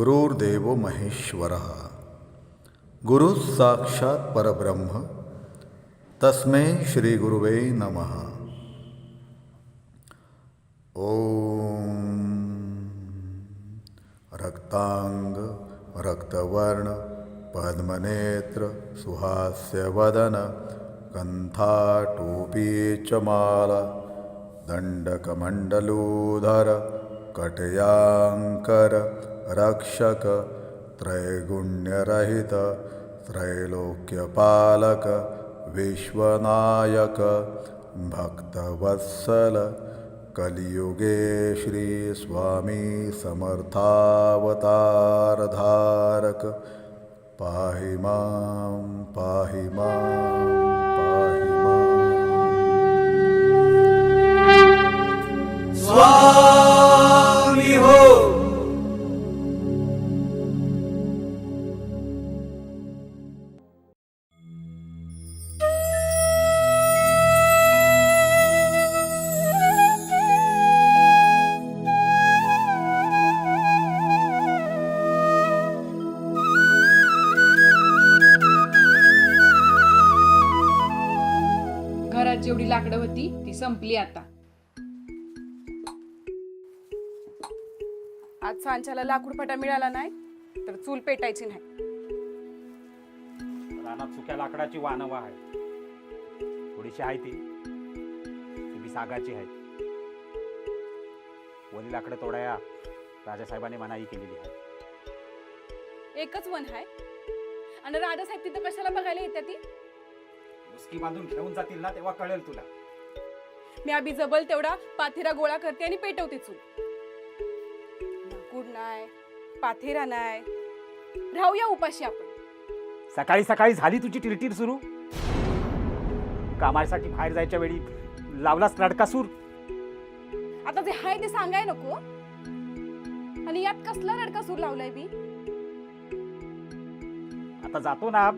गुरुर्देवो महेश्वरः गुरुः साक्षात् परब्रह्म तस्मै श्री गुरुवे नमः। ओम रक्तांग रक्तवर्ण पद्मनेत्र सुहास्यवदन कंठाटोपी च माला दंडकमंडलूधर कटयांकर रक्षक त्रैगुण्यरहित त्रैलोक्यपालक विश्वनायक भक्तवत्सल कलियुगे श्री स्वामी समर्थावतारधारक पाहि मां पाहि मां पाहि मां। स्वामी हो। घरात जेवढी लाकडं होती ती संपली आता। आज सांच्याला लाकूडफाटा मिळाला नाही तर चूल पेटायची नाही। रानात सुक्या लाकडाची वानवा आहे, थोडीशी आहे ती बी सागाची आहे। वली लाकडं तोडाया राजासाहेबांनी मनाई केलेली आहे। एकच वन आहे आणि राजासाहेब तिथं कशाला बघायला येत्या ती? मुसकी बांधून घेऊन जातील ना तेव्हा कळेल तुला। मी अभि जबल तेवढा पाथेरा गोळा करते आणि पेटवते चूल। लाकूड नाही, पाथेरा नाही, राहूया उपाशी आपण। सकाळी सकाळी झाली तुझी टिरटिर सुरू। कामासाठी बाहेर जायच्या वेळी लावलाच रडकासूर। आता जे हाय ते सांगाय नको, आणि यात कसला रडकासूर लावलाय बी? आता जातो ना,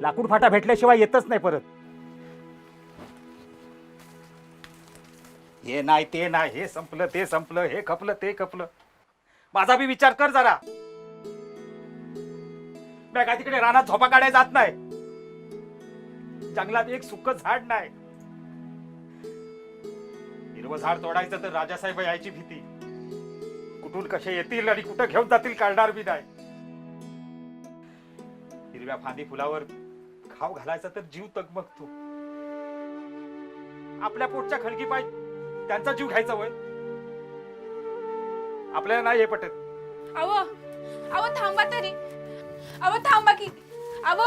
लाकूड फाटा भेटल्याशिवाय येतच नाही परत। हे नाही ते नाही, हे संपलं ते संपलं, हे खपलं ते खपलं। माझा बी विचार कर जरा। मी काय तिकडे रानात झोपा काढायला जात नाही, जंगलात एक सुक्क झाड नाही। हिरवं झाड तोडायचं तर राजासाहेब यायची भीती, कुठून कसे येतील आणि कुठं घेऊन जातील कळणार बी नाही। हिरव्या फांदी फुलावर खाव घालायचा तर जीव तगमगतो। आपल्या पोटच्या खळगी पाय त्यांचा जीव घ्यायचा वय आपल्याला नाही हे पटत। अव अव थांबा तरी, अव थांबा की, अव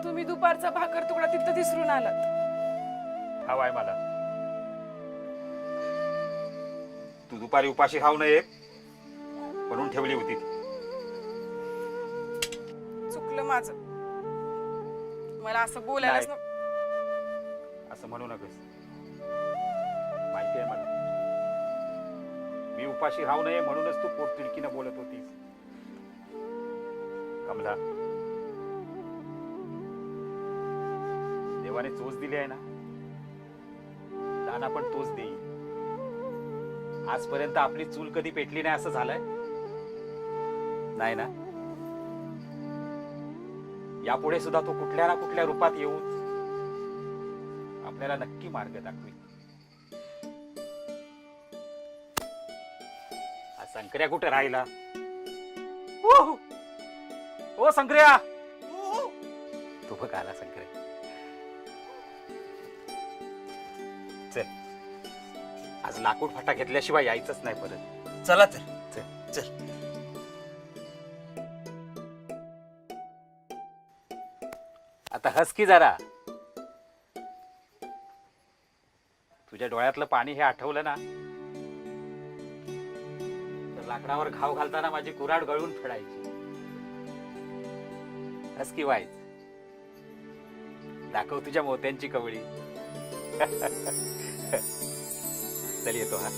तुम्ही दुपारचा भाकर तुकडा तिथं दिसरून आलात। हवाय मला, तू दुपारी उपाशी खाऊ नये म्हणून ठेवली होती। चुकलं माझं, मला असं बोलायलाच नाही. असं म्हणू नकोस, माहिती आहे मला। मी उपाशी राहू नये म्हणूनच तू पोटतिडकीनं बोलत होतीस। कमला, देवाने चोच दिली आहे ना, दाना पण तोच देईल। आजपर्यंत आपली चूल कधी पेटली नाही असं झालंय नाही ना? यापुढे सुद्धा तो कुठल्या ना कुठल्या रूपात येऊन आपल्याला नक्की मार्ग दाखवी। संक्रिया कुठे राहिला? ओ संक्रिया, तू बघ आला संक्रिया। चल, आज लाकूड फाटा घेतल्याशिवाय यायचंच नाही परत। चला तर चल चल। आता हस की जरा, तुझ्या डोळ्यातलं पाणी हे आठवलं ना तर लाकडावर घाव घालताना माझी कुऱ्हाड गळून फेडायची। हस की वाईच, दाखव तुझ्या मोत्यांची कवळी। चल येतो हा।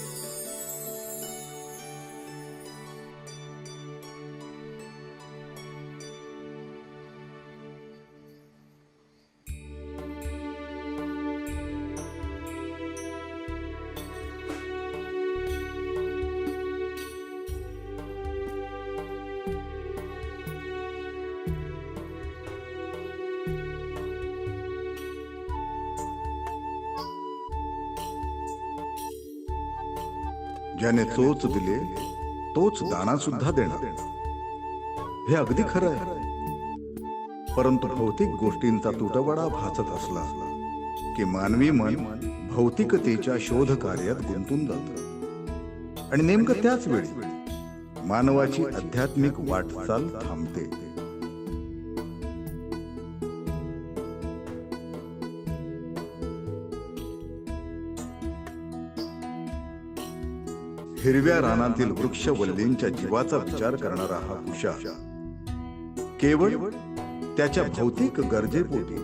ज्याने चोच दिले तोच दाना सुद्धा देणार, हे अगदी खरं आहे. परंतु भौतिक गोष्टींचा तुटवडा भासत असला की मानवी मन भौतिकतेच्या शोध कार्यात गुंतून जातं आणि नेमकं त्याच वेळी मानवाची आध्यात्मिक वाटचाल थांबते. हिरव्या रानातील वृक्षवल्लींच्या जीवाचा विचार करणारा हा कुशा केवळ त्याच्या भौतिक गरजेपोटी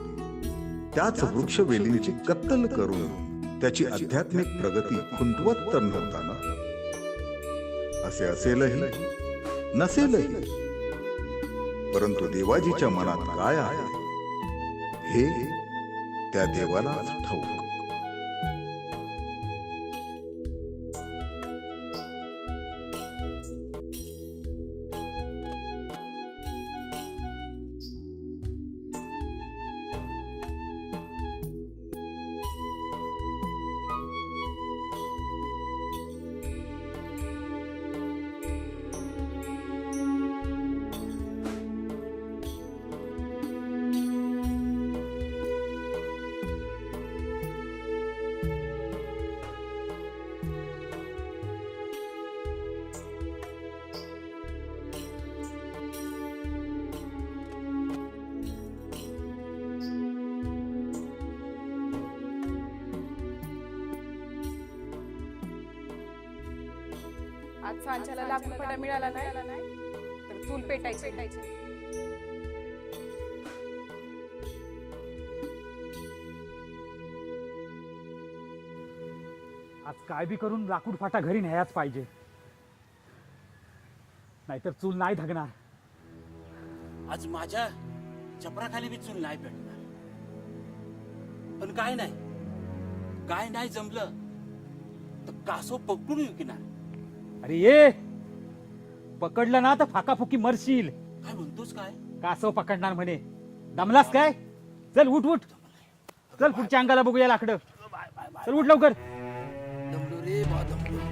त्याच वृक्षवेलींची कत्तल करून त्याची आध्यात्मिक प्रगती खुंटवत तर नव्हता ना. असे असेलही नसेलही, परंतु देवाजीच्या मनात काय आहे हे त्या देवालाच ठाऊक. आज सांच्याला लाकूड फटा मिळाला नाही तर चूल पेटायची. आज काय बी करून लाकूड फाटा घरी न्यायाच पाहिजे, नाहीतर चूल नाही धगणार. आज माझ्या चपराखाली बी चूल नाही पेटणार. पण काय नाही जमलं तर कासव पकडून विकणार. अरे ये पकडलं ना तर फाकाफुकी मरशील. काय म्हणतोस काय? कासव पकडणार म्हणे, दमलास काय? चल उठ उठ, चल पुढच्या अंगाला बघूया लाकडं. चल उठ लवकर. दमलो रे बा दमलो.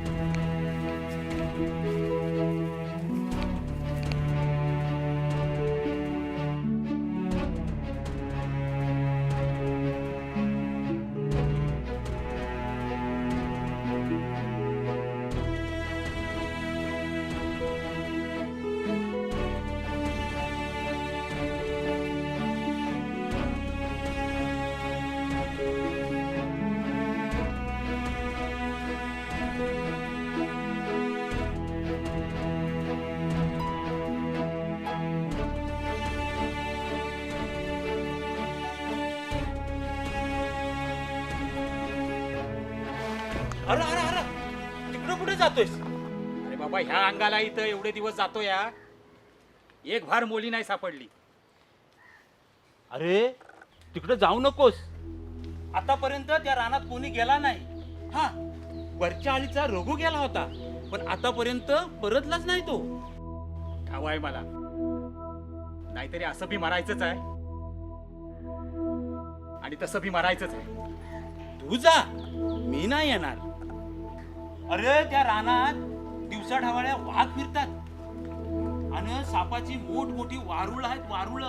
अरे अरे अरे तिकडं कुठे जातोयस? अरे बाबा, ह्या अंगाला इथं एवढे दिवस जातो या, एक भार मोली नाही सापडली. अरे तिकडं जाऊ नकोस. आतापर्यंत त्या रानात कोणी गेला नाही. हा, वरच्या आळीचा रघु गेला होता, पण आतापर्यंत परतलाच नाही तो. ठाव आहे मला, नाहीतरी असं बी मारायचंच आहे आणि तसं बी मारायचंच आहे. तू जा, मी नाही येणार. अरे त्या रानात दिवसा ढावळ्या वाघ फिरतात आणि सापाची मोठमोठी वारुळ आहेत, वारुळ.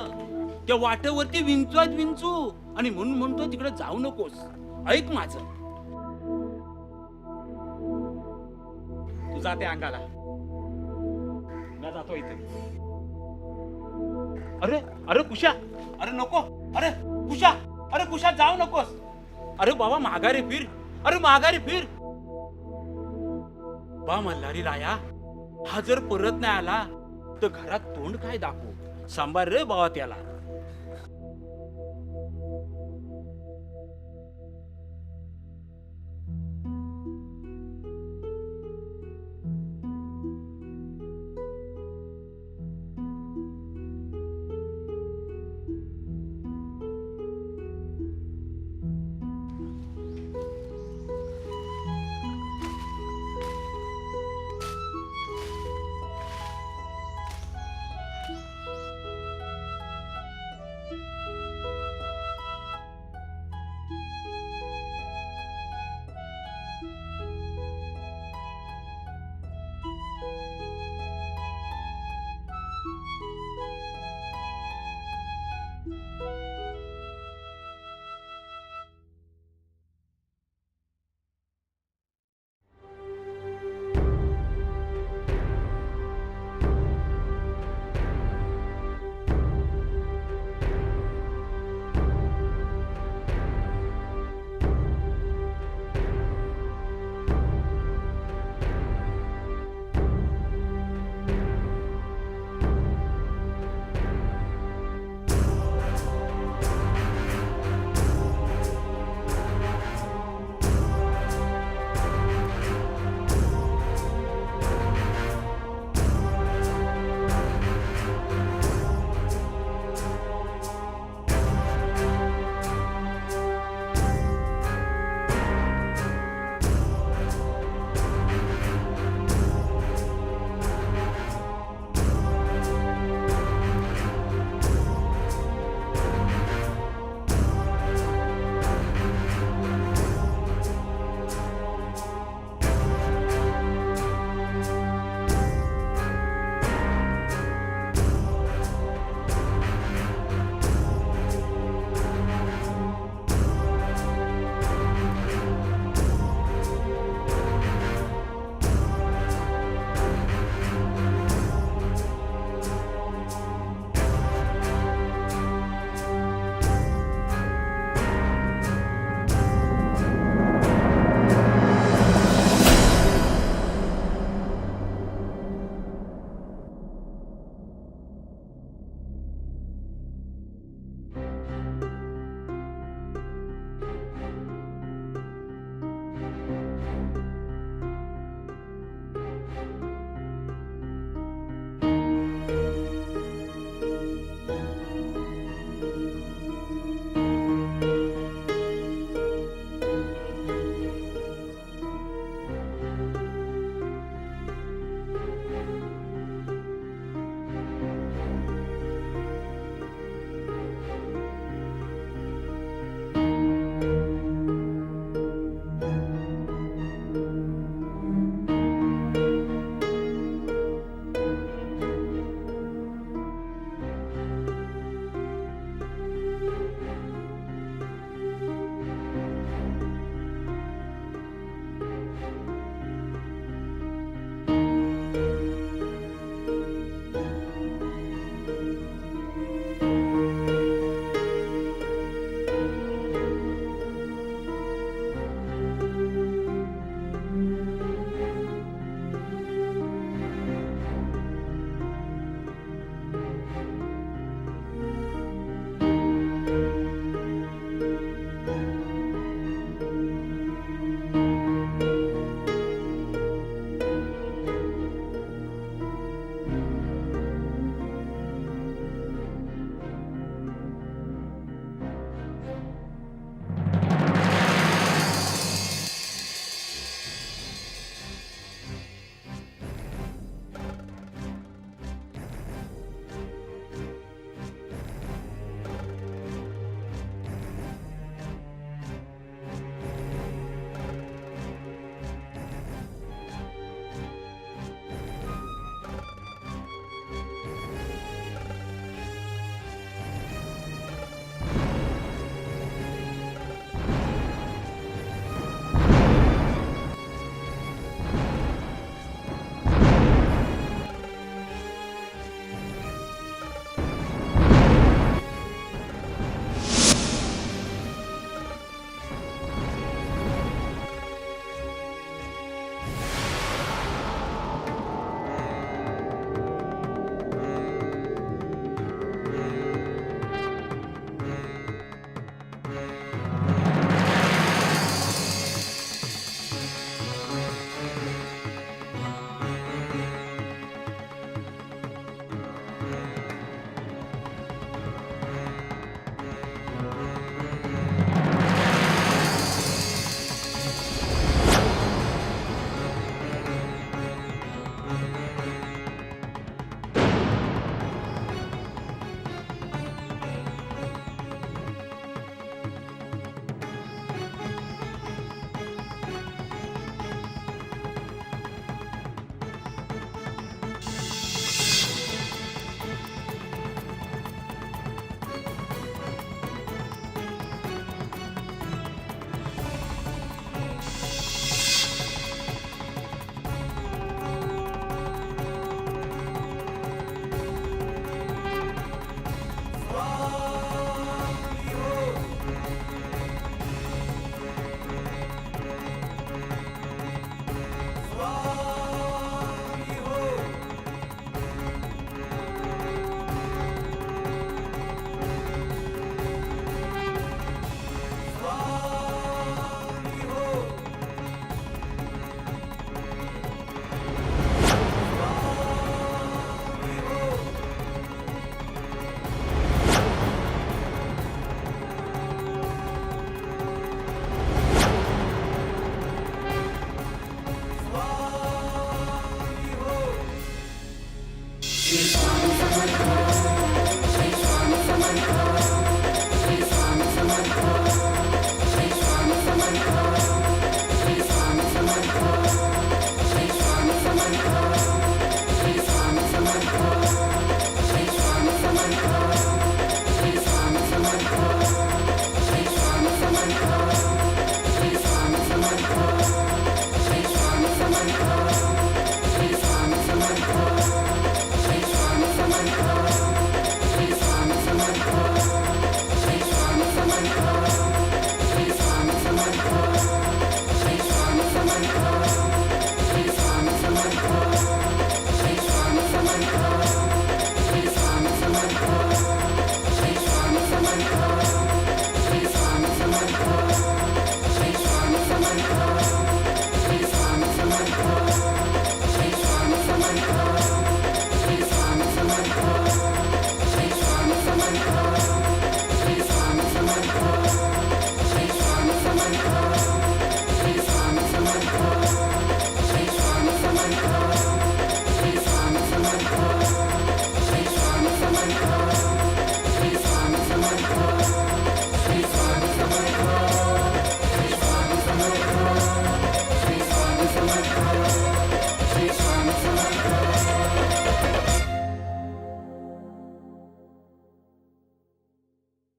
त्या वाटेवरती विंचू आहेत, विंचू. आणि म्हणून म्हणतो तिकडे जाऊ नकोस. ऐक माझं. तू जा त्या अंगाला, मी जातो इथे. अरे अरे कुशा, अरे नको. अरे कुशा, अरे कुशा जाऊ नकोस. अरे बाबा माघारी फिर, अरे माघारी फिर. बा मल्हारी राया, हा जर परत नाही आला तर घरात तोंड काय दाखवू? सांभाळ रे बाबा त्याला.